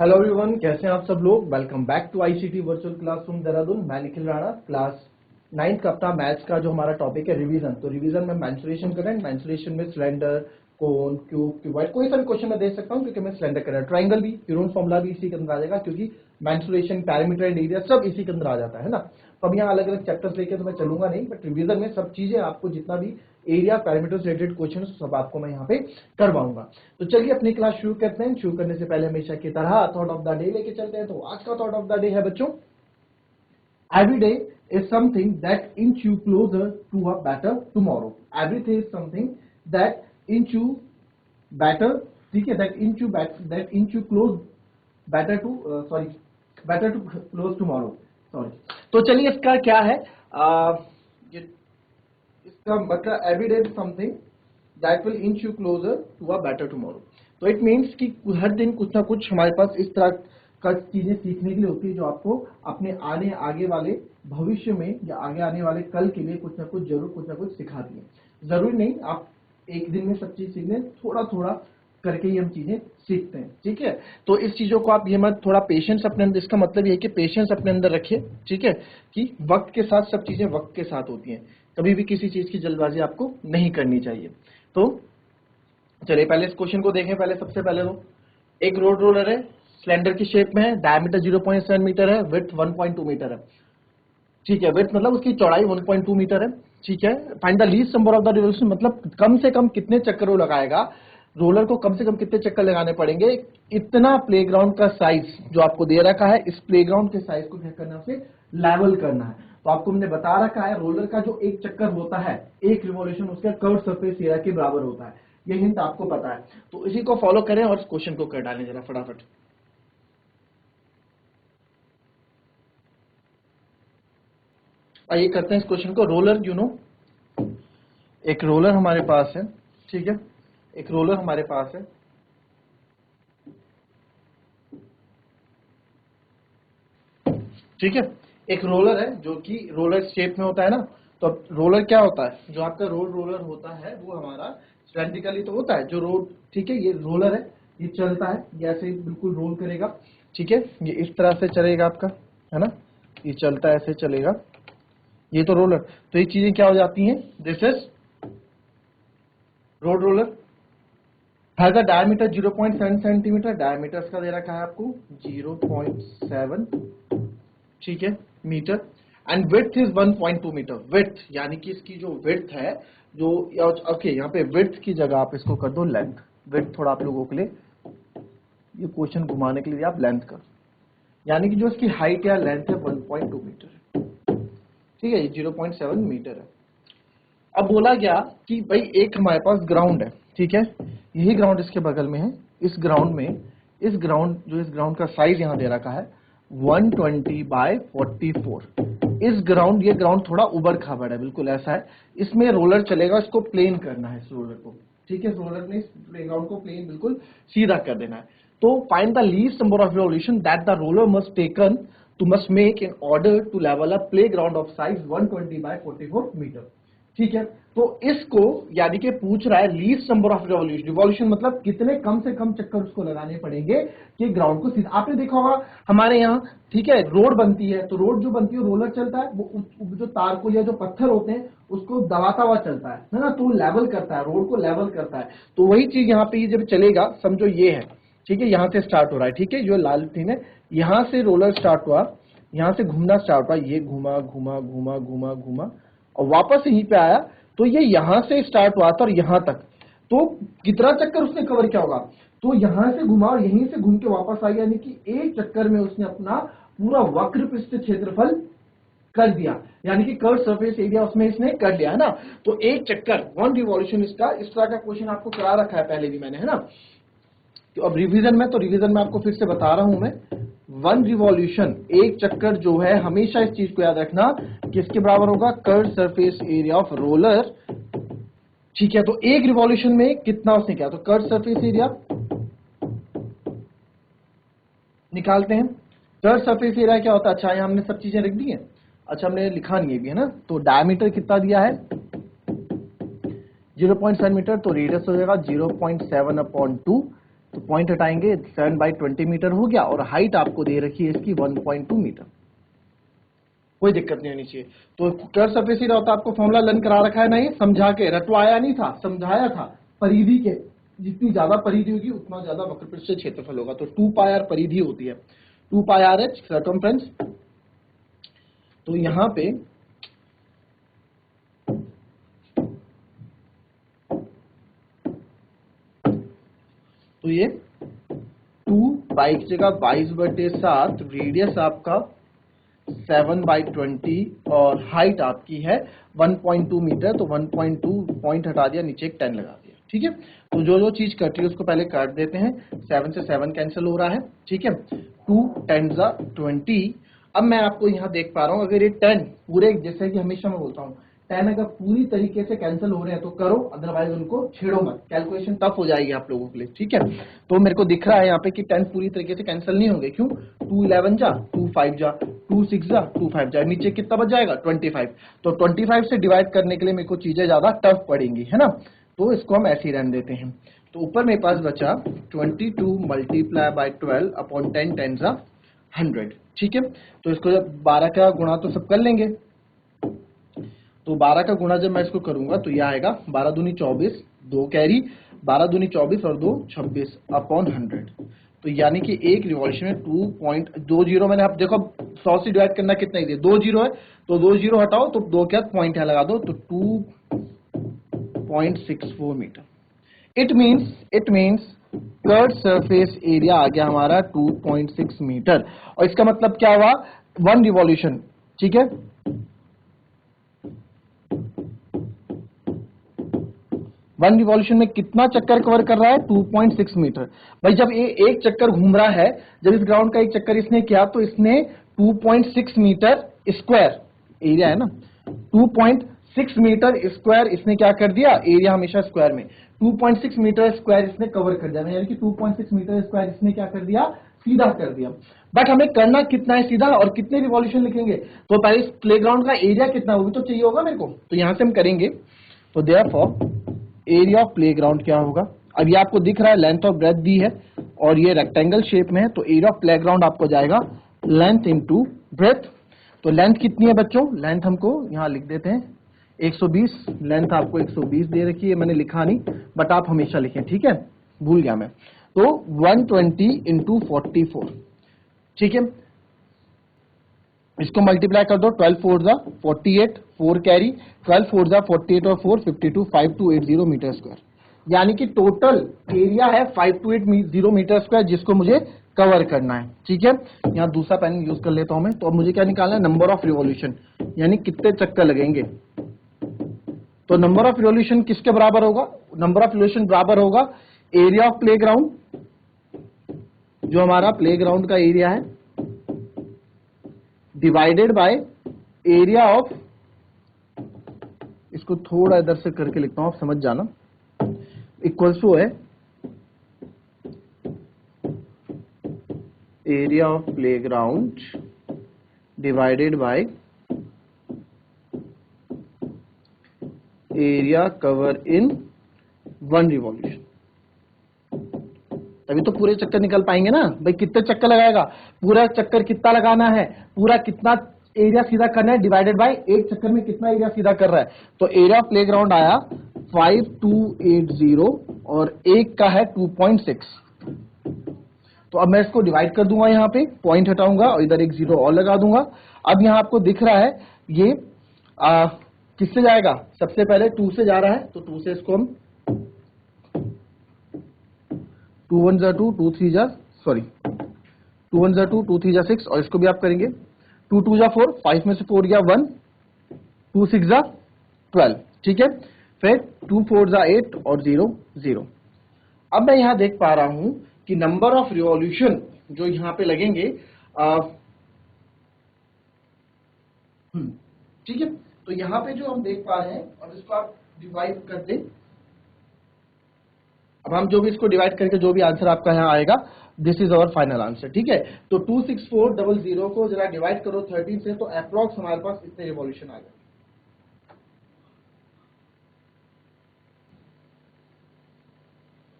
Hello everyone, कैसे हैं आप सब लोग। Welcome back to ICT virtual classroom Dehradun. मैं निखिल राणा। क्लास 9th का अपना मैथ्स का जो हमारा टॉपिक है रिवीजन। तो रिवीजन में मेंसुरेशन करंट, मेंसुरेशन में सिलेंडर, कोन, क्यूब, क्यूबॉइड, कोई सा भी क्वेश्चन मैं दे सकता हूं क्योंकि मैं सिलेंडर करंट, ट्रायंगल भी, यूरोन फॉर्मूला भी इसी के अंदर आ जाएगा क्योंकि मेंसुरेशन, पैरामीटर एंड एरिया सब इसी के अंदर आ जाता है ना। तो अब यहाँ अलग अलग चैप्टर्स लेके तो मैं चलूंगा नहीं, बट रिवीजन में सब चीजें आपको जितना भी एरिया पैरामीटर से रिलेटेड क्वेश्चन सब आपको मैं यहाँ पे करवाऊंगा। तो चलिए अपनी क्लास शुरू करते हैं। शुरू करने से पहले हमेशा की तरह थॉट ऑफ द डे लेके चलते हैं। तो आज का थॉट ऑफ द डे है बच्चों, every day is something that inch you closer to a better tomorrow. Everything is something that inch you better, ठीक है, that inch you close better to better to close tomorrow, sorry. तो चलिए इसका क्या है, ये इसका मतलब every day something that will inch you closer to a better tomorrow. तो इट मीन्स कि हर दिन कुछ ना कुछ हमारे पास इस तरह का चीजें सीखने के लिए होती है जो आपको अपने आगे वाले भविष्य में या आगे आने वाले कल के लिए कुछ ना कुछ जरूर कुछ ना कुछ सिखाती है। जरूरी नहीं आप एक दिन में सब चीज सीख लें, थोड़ा थोड़ा करके ही हम चीजें सीखते हैं, ठीक है। तो इस चीजों को आप ये मत, थोड़ा पेशेंस अपने अंदर, इसका मतलब ये है कि पेशेंस अपने अंदर रखिए, ठीक है, कि वक्त के साथ सब चीजें वक्त के साथ होती हैं। कभी भी किसी चीज की जल्दबाजी आपको नहीं करनी चाहिए। तो चलिए पहले इस क्वेश्चन को देखें। पहले सबसे पहले तो एक रोड रोलर है, सिलेंडर की शेप में है, डायमीटर 0.7 मीटर है, विड्थ 1.2 मीटर है, ठीक है। विड्थ मतलब उसकी चौड़ाई 1.2 मीटर है, ठीक है। Find the least number of the revolution, मतलब कम से कम कितने चक्कर वो लगाएगा, रोलर को कम से कम कितने चक्कर लगाने पड़ेंगे। इतना प्लेग्राउंड का साइज जो आपको दे रखा है, इस प्लेग्राउंड के साइज को क्या करना है, उसे लेवल करना है। तो आपको मैंने बता रखा है रोलर का जो एक चक्कर होता है, एक रिवॉल्यूशन उसका कर्व सरफेस एरिया के बराबर होता है। ये हिंट आपको पता है, तो इसी को फॉलो करें और इस क्वेश्चन को कर डालें जरा फटाफट। आइए करते हैं इस क्वेश्चन को। रोलर, एक रोलर हमारे पास है, ठीक है, एक रोलर हमारे पास है, ठीक है। एक रोलर है जो कि रोलर शेप में होता है ना। तो अब रोलर क्या होता है, जो आपका रोड रोलर होता है वो हमारा सिलेंड्रिकली तो होता है जो रोड, ठीक है। ये रोलर है, ये चलता है, ये ऐसे ही बिल्कुल रोल करेगा, ठीक है। ये इस तरह से चलेगा आपका, है ना, ये चलता है, ऐसे चलेगा, ये तो रोलर। तो ये चीजें क्या हो जाती हैं, this is road roller, has a diameter 0.7 centimetre, diameter का दे रखा है आपको 0.7, ठीक है, metre, and width is 1.2 metre. Width यानी कि इसकी जो विड्थ है, जो ओके, यहाँ पे विड्थ की जगह आप इसको कर दो लेंथ। विड्थ थोड़ा आप लोगों के लिए ये क्वेश्चन घुमाने के लिए आप लेंथ कर, यानी कि जो इसकी हाइट या लेंथ है 1.2 मीटर, ठीक है, ये 0.7 मीटर है। अब बोला गया कि भाई एक हमारे पास ग्राउंड है, ठीक है, यही ग्राउंड इसके बगल में है। इस ग्राउंड में, इस ग्राउंड का साइज यहां दे रखा है 120 बाय 44। इस ग्राउंड, ये ग्राउंड थोड़ा उबड़ खाबड़ है, बिल्कुल ऐसा है। इसमें रोलर चलेगा, इसको प्लेन करना है इस रोलर को, ठीक है। इस रोलर ने इस प्लेग्राउंड को प्लेन बिल्कुल सीधा कर देना है। तो find the least number of revolution that the roller must make in order to level a playground of size 120 by 44 metre, ठीक है। तो इसको यानी कि पूछ रहा है least number of revolution. Revolution मतलब कितने कम से कम चक्कर उसको लगाने पड़ेंगे कि ग्राउंड को सीधा। आपने देखा होगा हमारे यहाँ, ठीक है, रोड बनती है, तो रोड जो बनती है रोलर चलता है, वो जो तार को या जो पत्थर होते हैं उसको दबाता हुआ चलता है ना, तो लेवल करता है, रोड को लेवल करता है। तो वही चीज यहाँ पे जब चलेगा, समझो ये है, ठीक है, यहां से स्टार्ट हो रहा है, ठीक है, जो लाल थीन है, यहां से रोलर स्टार्ट हुआ, यहां से घूमना स्टार्ट हुआ, ये घूमा घूमा घूमा घूमा घूमा और वापस यहीं पे आया। तो ये यहां से स्टार्ट हुआ था और यहां तक, तो कितना चक्कर उसने कवर किया होगा, तो यहां से घुमा और यहीं से घूम के वापस आया, यानी कि एक चक्कर में उसने अपना पूरा वक्र पृष्ठ क्षेत्रफल कर दिया, यानी कि कर्व सरफेस एरिया उसमें इसने कर लिया, है ना। तो एक चक्कर, वन रिवॉल्यूशन, इसका इस तरह का क्वेश्चन आपको करा रखा है पहले भी मैंने, है ना। तो अब रिवीजन में आपको फिर से बता रहा हूं मैं, वन रिवॉल्यूशन, एक चक्कर जो है, हमेशा इस चीज को याद रखना, किसके बराबर होगा, curve surface area of roller, ठीक है। तो एक रिवॉल्यूशन में कितना उसने किया, तो कर्व सरफेस एरिया निकालते हैं। कर्व सरफेस एरिया क्या होता है, अच्छा यहां हमने सब चीजें लिख दी हैं, अच्छा हमने लिखा नहीं है भी, है ना। तो डायमीटर कितना दिया है 0.7 मीटर, तो रेडियस हो जाएगा 0.7/2, तो पॉइंट हटाएंगे, 7/20 मीटर हो गया, और हाइट आपको दे रखी है इसकी 1.2 मीटर। कोई दिक्कत नहीं होनी चाहिए। तो कर्व सरफेस एरिया होता है, आपको फॉर्मूला लर्न करा रखा है ना, ये समझा के, रटवाया नहीं था, समझाया था। परिधि के जितनी ज्यादा परिधि होगी उतना ज्यादा वक्रपृष्ठीय क्षेत्रफल होगा। तो 2πr परिधि होती है, 2πrh सर्कमफ्रेंस। तो यहां पे तो ये 2 की जगह 22/7, रेडियस आपका 7/20 और हाइट आपकी है 1.2 मीटर। तो 1.2 पॉइंट हटा दिया, नीचे एक 10 लगा दिया। ठीक है, तो जो जो चीज कट रही है उसको पहले काट देते हैं। 7 से 7 कैंसिल हो रहा है। ठीक है, 2 10 20। अब मैं आपको यहाँ देख पा रहा हूँ, अगर ये 10 पूरे, जैसे कि हमेशा मैं बोलता हूँ, 10 अगर पूरी तरीके से कैंसिल हो रहे हैं तो करो, अदरवाइज उनको छेड़ो मत, कैलकुलेशन टफ हो जाएगी आप लोगों के लिए। ठीक है, तो मेरे को दिख रहा है यहाँ पे कि 10 पूरी तरीके से कैंसिल नहीं होंगे। क्यों? 2 11 जा, 2 5 जा, 2 6 जा, 2 5 जा, नीचे कितना बच जाएगा? 25। तो 25 से डिवाइड करने के लिए मेरे को चीजें ज्यादा टफ पड़ेंगी, है ना, तो इसको हम ऐसे ही रहने देते हैं। तो ऊपर मेरे पास बचा 22 मल्टीप्लाई बाय 12 अपॉन 10 10 जा 100। ठीक है, तो इसको जब 12 का गुणा तो सब कर लेंगे, तो 12 का गुणा जब मैं इसको करूंगा तो यह आएगा 12 दूनी 24, 2 कैरी, 12 दूनी 24 और 2 26 अपॉन 100। तो यानी कि एक रिवॉल्यूशन में 2.20, मैंने आप देखो 100 से डिवाइड करना कितना ही, 2 जीरो है तो 2 जीरो हटाओ तो 2 क्या पॉइंट है लगा दो, तो 2.64 meter. It means curve surface area आ गया हमारा 2.6 मीटर। और इसका मतलब क्या हुआ? 1 रिवॉल्यूशन। ठीक है, 1 रिवॉल्यूशन में कितना चक्कर कवर कर रहा है? 2.6 मीटर। भाई जब ये एक चक्कर घूम रहा है, जब इस ग्राउंड का एक चक्कर इसने किया तो इसने 2.6 मीटर स्क्वायर एरिया है ना, 2.6 मीटर स्क्वायर इसने क्या कर दिया? एरिया हमेशा स्क्वायर में 2.6 मीटर स्क्वायर इसने कवर कर दिया, यानी कि 2.6 मीटर स्क्वायर इसने क्या कर दिया? सीधा कर दिया। बट हमें करना कितना है सीधा, और कितने रिवॉल्यूशन लिखेंगे? तो पहले इस प्लेग्राउंड का एरिया कितना वो भी तो चाहिए होगा मेरे को, तो यहां से हम करेंगे। तो देयरफॉर एरिया ऑफ प्लेग्राउंड क्या होगा? अब ये आपको दिख रहा है लेंथ और ब्रेथ दी है और ये रेक्टेंगल शेप में है, तो एरिया ऑफ प्लेग्राउंड आपको जाएगा लेंथ इनटू ब्रेथ। तो लेंथ कितनी है बच्चों? लेंथ हमको यहां लिख देते हैं 120। लेंथ आपको 120 दे रखी है, मैंने लिखा नहीं बट आप हमेशा लिखें, ठीक है, भूल गया मैं। तो 120 इंटू 44। ठीक है, इसको मल्टीप्लाई कर दो, 12 4 जा 48, 4 कैरी, 12 4 जा 48 और 4 52, 5280 मीटर स्क्वायर। यानी कि टोटल एरिया है 5280 मीटर स्क्वायर जिसको मुझे कवर करना है। ठीक है, यहां दूसरा पेन यूज कर लेता हूं मैं। तो अब मुझे क्या निकालना है? नंबर ऑफ रिवॉल्यूशन, यानी कितने चक्कर लगेंगे। तो नंबर ऑफ रिवॉल्यूशन किसके बराबर होगा? नंबर ऑफ रिवॉल्यूशन बराबर होगा एरिया ऑफ प्लेग्राउंड, जो हमारा प्लेग्राउंड का एरिया है, डिवाइडेड बाय एरिया ऑफ, इसको थोड़ा इधर से करके लिखता हूं आप समझ जाना, इक्वल्स टू है area of playground divided by area cover in 1 revolution. तभी तो पूरे चक्कर निकल पाएंगे ना भाई। कितने चक्कर लगाएगा? पूरा चक्कर कितना लगाना है, पूरा कितना एरिया सीधा करना है, डिवाइडेड बाय एक चक्कर में कितना एरिया सीधा कर रहा है। तो एरिया ऑफ प्लेग्राउंड आया 5280 और एक का है 2.6। तो अब मैं इसको डिवाइड कर दूंगा, यहाँ पे पॉइंट हटाऊंगा और इधर एक जीरो और लगा दूंगा। अब यहाँ आपको दिख रहा है ये किससे जाएगा? सबसे पहले 2 से जा रहा है, तो 2 से इसको हम 2 1 जा 2, 2 3 जा, सॉरी 2 1 जा 2, 2 3 जा 6, और इसको भी आप करेंगे 2 2 जा 4, 5 में से 4 गया 1, 2 6 जा 12। ठीक है, फिर 2 4 जा 8 और 0 0। अब मैं यहां देख पा रहा हूं कि नंबर ऑफ रिवॉल्यूशन जो यहां पे लगेंगे, ठीक है, तो यहां पे जो हम देख पा रहे हैं, अब इसको आप डिवाइड कर दें। अब हम जो भी इसको डिवाइड करके जो भी आंसर आपका यहां आएगा, this is our final answer. ठीक है, तो 26400 को जरा डिवाइड करो 13 से, तो अप्रॉक्स हमारे पास इतने रिवॉल्यूशन आ गए।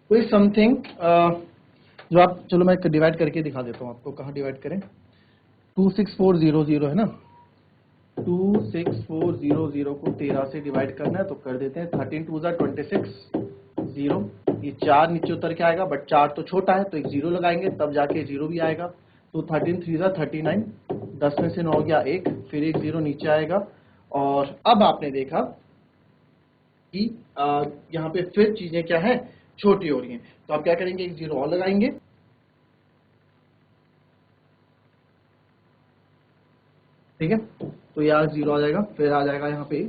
कोई समथिंग जो आप, चलो मैं डिवाइड करके दिखा देता हूँ आपको, कहाँ डिवाइड करें, 26400 है ना, 26400 को 13 से डिवाइड करना है तो कर देते हैं। 13 2 26 0, ये 4 नीचे उतर के आएगा, बट 4 तो छोटा है तो एक 0 लगाएंगे तब जाके 0 भी आएगा। तो 13 3 39, 10 में से 9 गया 1, फिर एक 0 नीचे आएगा। और अब आपने देखा कि यहाँ पे फिर चीजें क्या है, छोटी हो रही हैं, तो आप क्या करेंगे, एक 0 और लगाएंगे, ठीक है, तो यहाँ 0 आ जाएगा। फिर आ जाएगा यहाँ पे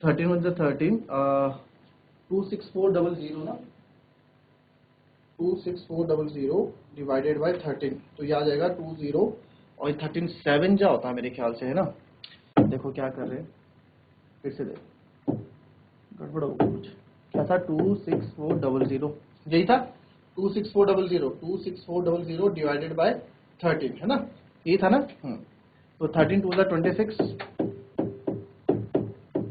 13 1 13, 26400 ना, 26400 डिवाइडेड बाय 13, तो ये आ जाएगा 20, और 13 7 जा होता है मेरे ख्याल से, है ना। देखो क्या कर रहे हैं, फिर से देखो, गड़बड़ हो गई कुछ, क्या था, 26400 यही था, 26400 डिवाइडेड बाय 13, है ना, यही था ना। तो 13 2 26,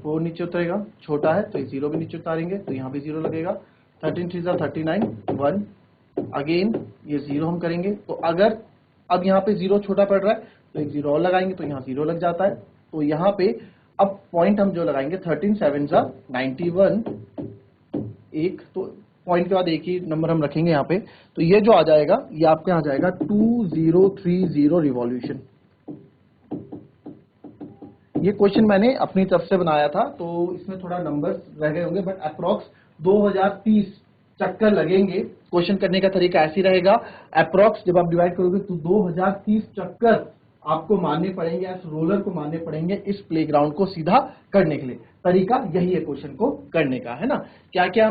4 नीचे उतरेगा, छोटा है तो 0 भी नीचे उतारेंगे तो यहाँ भी 0 लगेगा। 13 3 39, 1, अगेन ये 0 हम करेंगे, तो अगर अब यहाँ पे 0 छोटा पड़ रहा है तो एक 0 और लगाएंगे तो यहाँ 0 लग जाता है। तो यहाँ पे अब पॉइंट हम जो लगाएंगे 13 7 91, एक तो पॉइंट के बाद एक ही नंबर हम रखेंगे यहाँ पे, तो ये जो आ जाएगा ये आपके यहाँ आ जाएगा 2030 रिवॉल्यूशन। ये क्वेश्चन मैंने अपनी तरफ से बनाया था तो इसमें थोड़ा नंबर्स रह गए होंगे, बट अप्रॉक्स 2030 चक्कर लगेंगे। क्वेश्चन करने का तरीका ऐसे रहेगा, अप्रॉक्स जब आप डिवाइड करोगे तो 2030 चक्कर आपको मारने पड़ेंगे, इस रोलर को मारने पड़ेंगे इस प्लेग्राउंड को सीधा करने के लिए। तरीका यही है क्वेश्चन को करने का, है ना। क्या क्या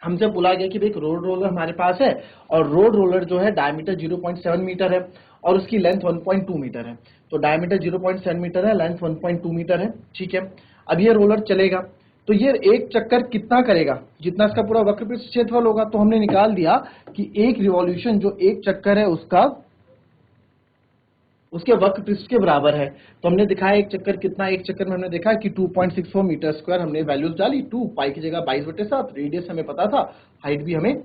हमसे बोला गया कि भाई रोड रोलर हमारे पास है, और रोड रोलर जो है डायमीटर 0.7 मीटर है और उसकी लेंथ 1.2 मीटर है। तो डायमीटर 0.7 मीटर है, लेंथ 1.2 मीटर है, ठीक है। अब ये रोलर चलेगा तो ये एक चक्कर कितना करेगा, जितना इसका पूरा वक्रपृष्ठ क्षेत्रफल होगा। तो हमने निकाल दिया कि एक रिवॉल्यूशन जो एक चक्कर है उसके वक्रपृष्ठ के बराबर है। तो हमने दिखाया एक चक्कर कितना, एक चक्कर में हमने देखा कि 2.64 मीटर स्क्वायर, हमने वैल्यूज डाली, 2 पाई की जगह 22/7, रेडियस हमें पता था, हाइट भी हमें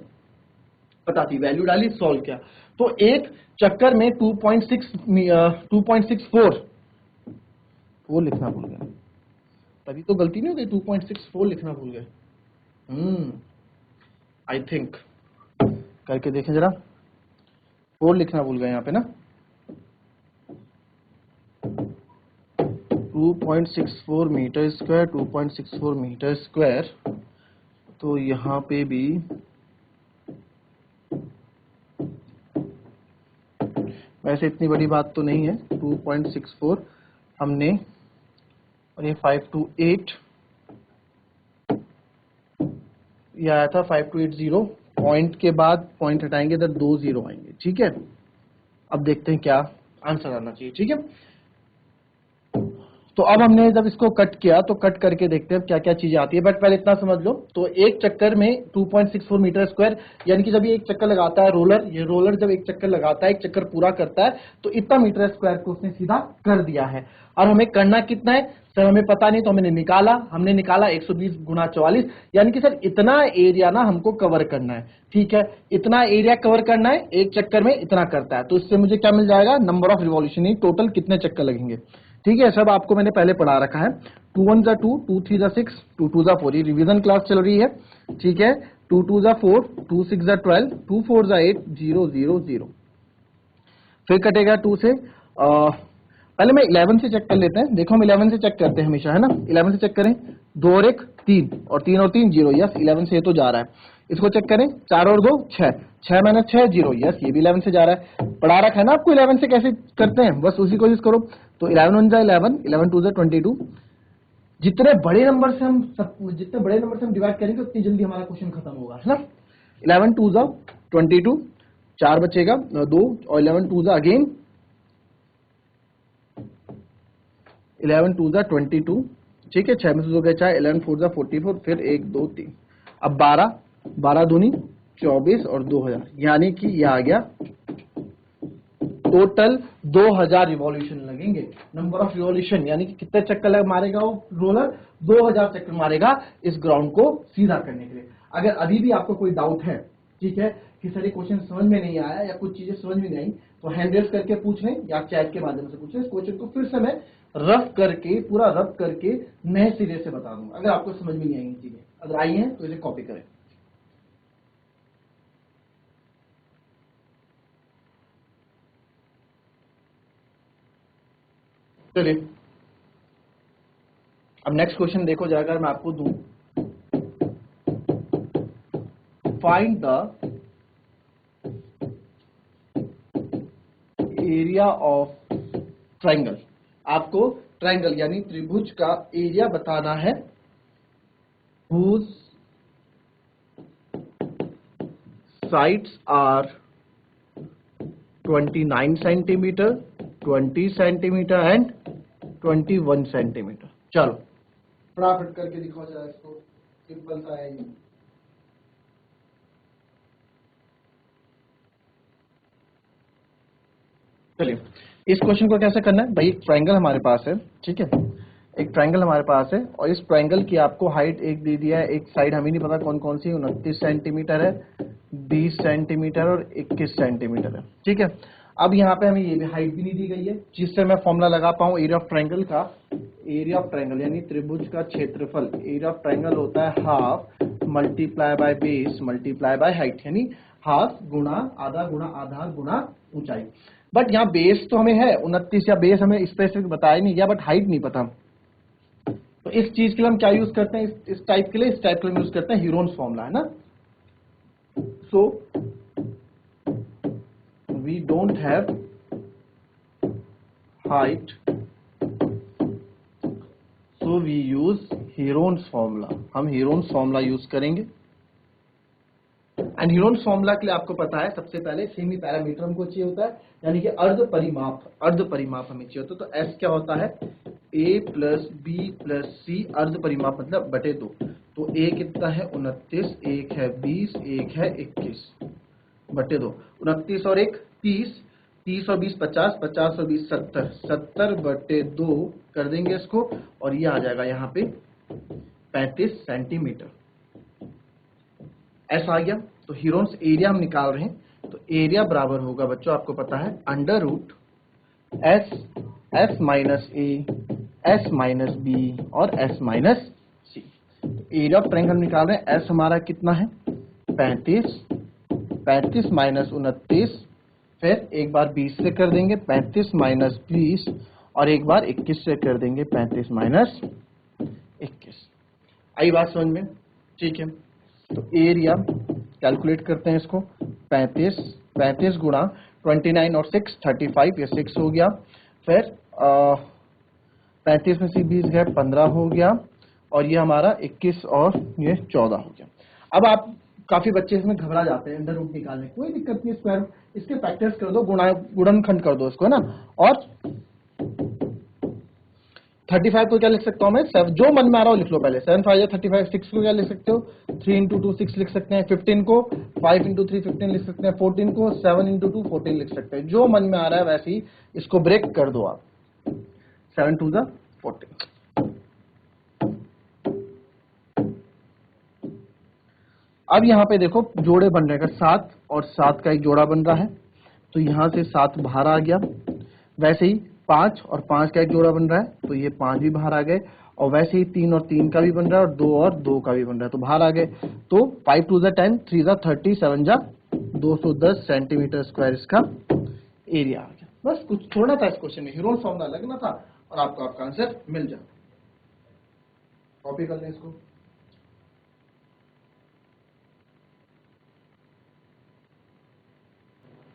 पता थी, वैल्यू डाली, सॉल्व किया। तो एक चक्कर में 2.64, वो लिखना भूल गया, तभी तो गलती नहीं हो गई, 2.64 लिखना भूल गए। आई थिंक करके देखें जरा, 4 लिखना भूल गए यहाँ पे ना, 2.64 मीटर स्क्वायर, 2.64 मीटर स्क्वायर, तो यहाँ पे भी वैसे इतनी बड़ी बात तो नहीं है, 2.64 हमने, और ये 5280 ये आया था, 5280, पॉइंट के बाद पॉइंट हटाएंगे इधर 2 0 आएंगे, ठीक है। अब देखते हैं क्या आंसर आना चाहिए, ठीक है। तो अब हमने जब इसको कट किया तो कट करके देखते हैं क्या क्या चीजें आती है, बट पहले इतना समझ लो। तो एक चक्कर में 2.64 मीटर स्क्वायर, यानी कि जब ये एक चक्कर लगाता है रोलर, ये रोलर जब एक चक्कर लगाता है, एक चक्कर पूरा करता है, तो इतना मीटर स्क्वायर को उसने सीधा कर दिया है। और हमें करना कितना है सर, हमें पता नहीं, तो हमने निकाला 120 गुना 44, यानी कि सर इतना एरिया ना हमको कवर करना है, ठीक है। इतना एरिया कवर करना है, एक चक्कर में इतना करता है, तो इससे मुझे क्या मिल जाएगा, नंबर ऑफ रिवॉल्यूशन, टोटल कितने चक्कर लगेंगे, ठीक है। सब आपको मैंने पहले पढ़ा रखा है, 2 1 2, 2 3 6, 2 2 4, ये रिवीजन क्लास चल रही है, ठीक है। 2 2 4, 2 6 12, 2 4 8, 0 0 0, फिर कटेगा 2 से, पहले मैं 11 से चेक कर लेते हैं। देखो हम 11 से चेक करते हैं हमेशा, है ना। 11 से चेक करें, 2 और 1 3, और 3 और 3 0, यस 11 से ये तो जा रहा है। इसको चेक करें, 4 और 2 6, 6 - 6 0, यस ये भी 11 से जा रहा है। पढ़ा रखा है ना आपको 11 से कैसे करते हैं, बस उसी को यूज करो। तो 11 1 11, 11 2 22, जितने बड़े नंबर से हम डिवाइड करेंगे उतनी जल्दी हमारा क्वेश्चन खत्म होगा, है ना। 11 2 22, 4 बचेगा 2, और 11 2 अगेन 11 2 22, ठीक है। 6 में से 2 गए 4, 11 4 44, फिर 1 2 3, अब 12 दूनी 24 और 2000, यानी कि यह आ गया टोटल 2000 रिवॉल्यूशन लगेंगे। नंबर ऑफ रिवॉल्यूशन यानी कि कितने चक्कर मारेगा वो रोलर, 2000 चक्कर मारेगा इस ग्राउंड को सीधा करने के लिए। अगर अभी भी आपको कोई डाउट है ठीक है, कि सर ये क्वेश्चन समझ में नहीं आया या कुछ चीजें समझ में नहीं आई, तो हैंड रेस करके पूछ लें या चैट के माध्यम से पूछ लें। इस क्वेश्चन को फिर से मैं रफ करके, पूरा रफ करके नए सिरे से बता दूंगा अगर आपको समझ में नहीं आई चीजें। अगर आई हैं तो इसे कॉपी करें। चलिए अब नेक्स्ट क्वेश्चन देखो जरा, अगर मैं आपको दूं, find the area of triangle. आपको ट्राइंगल यानी त्रिभुज का एरिया बताना है, whose sides are 29 centimetre, 20 centimetre and 21 centimetre. चलो फटाफट करके दिखाओ जरा इसको, सिंपल सा है ये। चलिए इस क्वेश्चन को कैसे करना है भाई, एक ट्रायंगल हमारे पास है, ठीक है, एक ट्रायंगल हमारे पास है और इस ट्रायंगल की आपको हाइट एक दे दिया है, एक साइड हमें नहीं पता कौन कौन सी, 29 सेंटीमीटर है, 20 सेंटीमीटर और 21 सेंटीमीटर है, ठीक है। अब यहाँ पे हमें ये भी हाइट भी नहीं दी गई है, जिससे मैं फॉर्मूला लगा पाऊँ एरिया ऑफ ट्रायंगल का। एरिया ऑफ ट्रायंगल यानी त्रिभुज का क्षेत्रफल, एरिया ऑफ ट्रायंगल होता है half multiply by base multiply by height, यानी हाफ गुणा आधार गुणा ऊंचाई। बट यहाँ बेस तो हमें है 29, या बेस हमें स्पेसिफिक बताया नहीं गया, बट हाइट नहीं पता। तो इस चीज के लिए हम क्या यूज करते हैं, इस टाइप के लिए, इस टाइप के लिए यूज करते हैं हीरोन्स फॉर्मूला, है ना। So we don't have height, so we use Heron's formula, हम हीरोन्स फॉर्मूला यूज करेंगे। एंड हीरोन्स फॉर्मूला के लिए आपको पता है सबसे पहले सेमी पैरामीटर हमको चाहिए होता है, यानी कि अर्ध परिमाप हमें चाहिए होता है। तो एस क्या होता है, ए प्लस बी प्लस सी, अर्ध परिमाप मतलब बटे 2। तो ए कितना है 29, एक है 20, एक है 21 बटे 2। 29 और 1 30, 30 और 20 50, 50 और 20 70, 70 बटे 2 कर देंगे इसको, और ये आ जाएगा यहाँ पे 35 सेंटीमीटर। ऐसा आ गया। तो हीरोन्स एरिया हम निकाल रहे हैं, तो एरिया बराबर होगा बच्चों, आपको पता है, under root S minus A, S minus B और S minus C. Area of triangle निकाल रहे हैं, एस हमारा कितना है 35, 35 माइनस 29, फिर एक बार 20 से कर देंगे 35 माइनस 20, और एक बार 21 से कर देंगे 35 माइनस 21। आई बात समझ में, ठीक है। तो एरिया कैलकुलेट करते हैं इसको, 35 गुणा 29 और 6 35, ये 6 हो गया, फिर 35 में से 20 गए 15 हो गया, और ये हमारा 21 और ये 14 हो गया। अब आप काफी बच्चे इसमें घबरा जाते हैं अंडर रूट निकालने, कोई दिक्कत नहीं, स्क्वायर इसके फैक्टर्स कर दो, गुणनखंड कर दो इसको, है ना। और 35 को क्या लिख सकता हूं मैं, जो मन में आ रहा हो लिख लो पहले, 7 5 35, 6 को क्या लिख सकते हो, 3 इंटू 2 6 लिख सकते हैं, 15 को 5 इंटू 3 15 लिख सकते हैं, 14 को 7 इंटू 2 14 लिख सकते हैं, जो मन में आ रहा है वैसे ही इसको ब्रेक कर दो आप, 7 2 14। अब यहाँ पे देखो जोड़े बन रहे हैं, 7 और 7 का एक जोड़ा बन रहा है, तो यहां से 7 बाहर आ गया, वैसे ही 5 और 5 का एक जोड़ा बन रहा है, तो ये 5 भी बाहर आ गए, और वैसे ही 3 और 3 का भी बन रहा है, और 2 का भी बन रहा है, तो बाहर आ गए। तो 5 2 10, 3 30, 7 210 सेंटीमीटर स्क्वायर इसका एरिया आ गया। बस कुछ छोड़ना था इस क्वेश्चन में, हीरोन्स फॉर्मूला लगना था और आपको आपका आंसर मिल जाए। कॉपी कर लें इसको।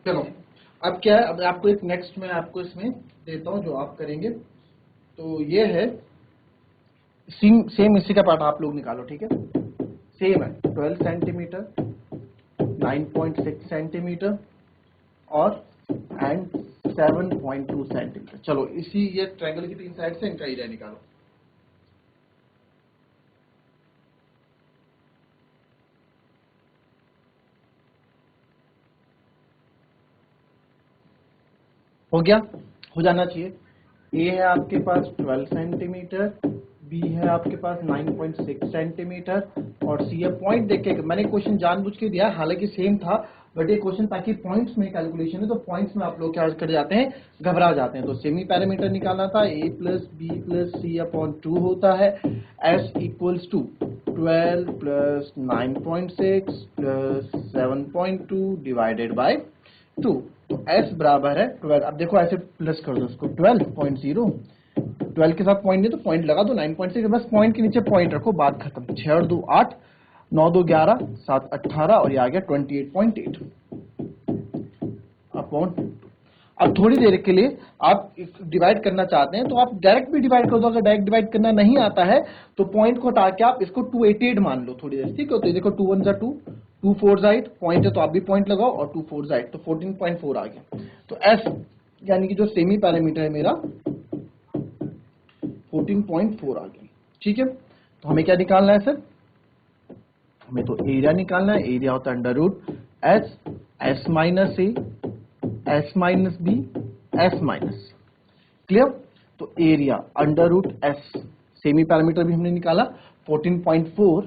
चलो अब क्या है, अब आपको एक नेक्स्ट में आपको इसमें देता हूं जो आप करेंगे, तो ये है सेम इसी का पार्ट आप लोग निकालो, ठीक है। सेम है 12 सेंटीमीटर, 9.6 सेंटीमीटर और एंड 7.2 सेंटीमीटर। चलो इसी ये ट्रायंगल की 3 साइड से इनका एरिया निकालो। हो गया, हो जाना चाहिए। ए है आपके पास 12 सेंटीमीटर, बी है आपके पास 9.6 सेंटीमीटर, और सी है पॉइंट देख के मैंने क्वेश्चन जानबूझ के दिया, हालांकि सेम था बट ये क्वेश्चन ताकि पॉइंट्स में कैलकुलेशन है तो पॉइंट्स में आप लोग क्या कर जाते हैं, घबरा जाते हैं। तो सेमी पैरामीटर निकालना था, a plus B plus C upon 2 होता है, s equals to 12 plus 9.6 plus 7.2 divided by 2। तो s बराबर है 12। अब देखो ऐसे प्लस कर दो उसको, 12.0, 12 के साथ पॉइंट नहीं तो पॉइंट लगा दो, 9.6 बस पॉइंट के नीचे पॉइंट रखो, बात खत्म। 6 और 2 8, 9 2 11, 7 18 और ये आ गया 28.8 अपॉन। अब थोड़ी देर के लिए आप डिवाइड करना चाहते हैं तो आप डायरेक्ट भी डिवाइड कर दो, अगर डायरेक्ट डिवाइड करना नहीं आता है तो पॉइंट को हटा के आप इसको 288 मान लो थोड़ी देर, ठीक है। तो देखो 2 1 जा 2, 2 4 जा 8, पॉइंट है तो आप भी पॉइंट लगाओ, और 2 4 जा 8 तो 14.4 आ गया। तो एस यानी कि जो सेमी पैरामीटर है मेरा 14.4 आ गया, ठीक है। तो हमें क्या निकालना है सर, हमें तो एरिया निकालना है। एरिया होता है under root S, S minus A, S minus B, S minus, clear. तो area under root S, semi perimeter भी हमने निकाला 14.4,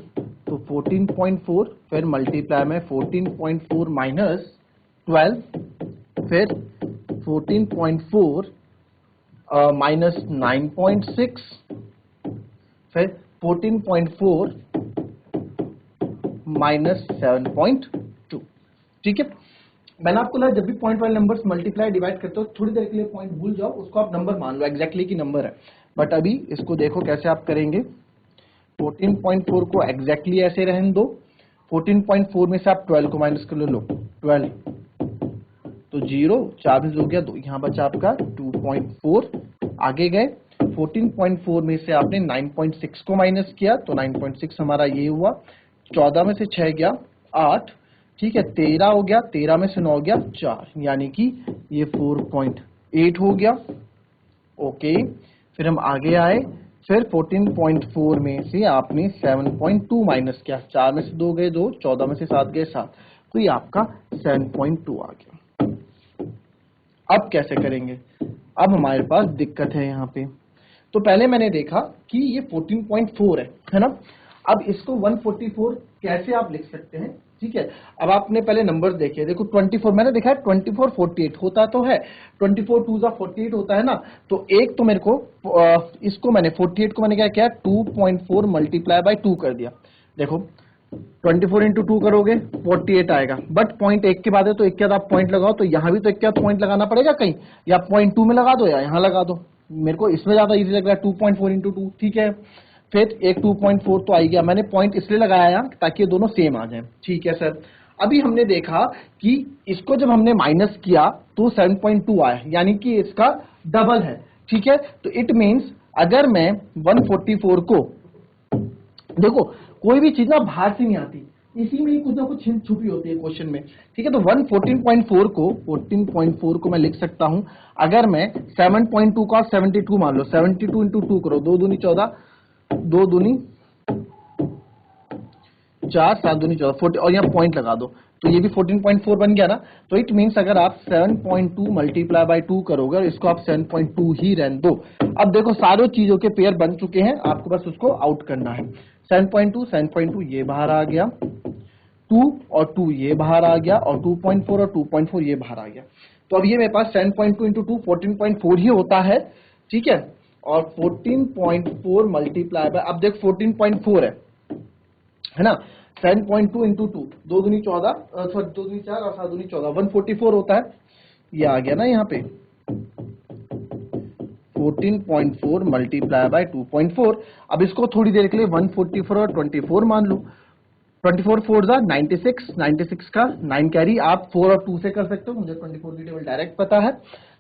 तो 14.4 फिर मल्टीप्लाई में 14.4 माइनस 12, फिर 14.4 माइनस 9.6, फिर 14.4 माइनस 7.2, ठीक है। मैंने आपको लगा जब भी पॉइंट वाले नंबर्स मल्टीप्लाई डिवाइड करते हो थोड़ी देर के लिए पॉइंट भूल जाओ, उसको आप नंबर मान लो एग्जैक्टली की नंबर है। बट अभी इसको देखो कैसे आप करेंगे, 14.4 को एग्जैक्टली ऐसे रहने दो, 14.4 में से आप 12 को माइनस कर लो, 12 तो 0, 4 में हो गया 2, यहाँ बचा आपका 2.4, आगे गए 14.4 में से आपने 9.6 को माइनस किया तो 9.6 हमारा ये हुआ, 14 में से 6 गया 8, ठीक है, 13 हो गया, 13 में से 9 गया 4, यानी कि ये 4.8 हो गया, ओके। फिर हम आगे आए, फिर 14.4 में से आपने 7.2 माइनस किया, 4 में से 2 गए 2, 14 में से 7 गए 7, तो ये आपका 7.2 आ गया। अब कैसे करेंगे, अब हमारे पास दिक्कत है यहाँ पे। तो पहले मैंने देखा कि ये 14.4 है ना। अब इसको 144 कैसे आप लिख सकते हैं, ठीक है। अब आपने पहले नंबर देखे, देखो 24 मैंने देखा है 24 48 होता तो है, 24 2 जा 48 होता है ना। तो एक तो मेरे को इसको मैंने 48 को मैंने क्या किया, 2.4 मल्टीप्लाई बाय 2 कर दिया। देखो 24 इंटू 2 करोगे 48 आएगा, बट पॉइंट एक के बाद है तो एक के बाद आप पॉइंट लगाओ, तो यहां भी तो एक के बाद पॉइंट लगाना पड़ेगा कहीं, या पॉइंट 2 में लगा दो या यहां लगा दो, मेरे को इसमें ज्यादा इजी लग रहा है 2.4 इंटू 2, ठीक है। फिर एक 2.4 तो आई गया, मैंने पॉइंट इसलिए लगाया ताकि ये दोनों सेम आ जाए, ठीक है सर। अभी हमने देखा कि इसको जब हमने माइनस किया तो 7.2 आया, यानी कि इसका डबल है, ठीक है। तो इट मीन्स अगर मैं 144 को, देखो कोई भी चीज ना बाहर से नहीं आती, इसी में ही कुछ ना कुछ हिंट छुपी होती है क्वेश्चन में, ठीक है। तो 14.4 को मैं लिख सकता हूं, अगर मैं 7.2 का 72 मान लो, 72 इंटू 2 करो, 2 दूनी 14, 2 दूनी 4, 7 दूनी 14, 40, और यहाँ पॉइंट लगा दो, तो ये भी 14.4 बन गया ना। तो इट मीन्स अगर आप 7.2 मल्टीप्लाई बाय 2 करोगे और इसको आप 7.2 ही रहने दो। अब देखो सारों चीजों के पेयर बन चुके हैं, आपको बस उसको आउट करना है। 7.2 ये बाहर आ गया, 2 और 2 ये बाहर आ गया, और 2.4 और 2.4 ये बाहर आ गया। तो अब ये मेरे पास 7.2 इंटू 2 14.4 ही होता है, ठीक है। और 14.4 मल्टीप्लाई बाय, अब देख 14.4 है ना, 7.2 इंटू 2, 2 दूनी 14, 2 दूनी 4 और 7 दूनी 14, 144 होता है, ये आ गया ना यहाँ पे 14.4 मल्टीप्लाई बाय 2.4। अब इसको थोड़ी देर के लिए 144 और 24 मान लो, 24 4 जा 96, 96 का 9 कैरी आप 4 और 2 से कर सकते हो, मुझे 24 की टेबल डायरेक्ट पता है।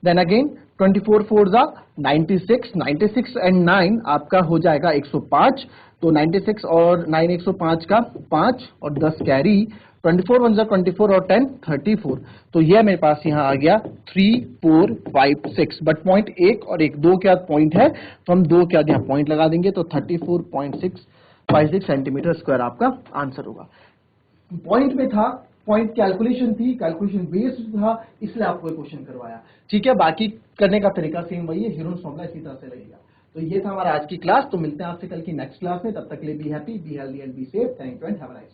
देन अगेन 24 4 जा 96, 96 एंड 9 आपका हो जाएगा 105, तो 96 और 9 105 का 5 और 10 कैरी, 24 1 जा 24 और 10 34, तो यह मेरे पास यहाँ आ गया 3 4 5 6, बट पॉइंट 1 और 1 2 के बाद पॉइंट है तो हम 2 के बाद यहाँ पॉइंट लगा देंगे, तो 34.656 सेंटीमीटर स्क्वायर आपका आंसर होगा। पॉइंट में था, पॉइंट कैलकुलेशन थी, कैलकुलेशन बेस्ड था, इसलिए आपको क्वेश्चन करवाया, ठीक है। बाकी करने का तरीका सेम वही है, हीरोन्स फॉर्मूला इसी तरह से लगेगा। तो ये था हमारा आज की क्लास। तो मिलते हैं आपसे कल की नेक्स्ट क्लास में, तब तक के लिए be happy, be healthy and be safe. Thank you and have a nice day.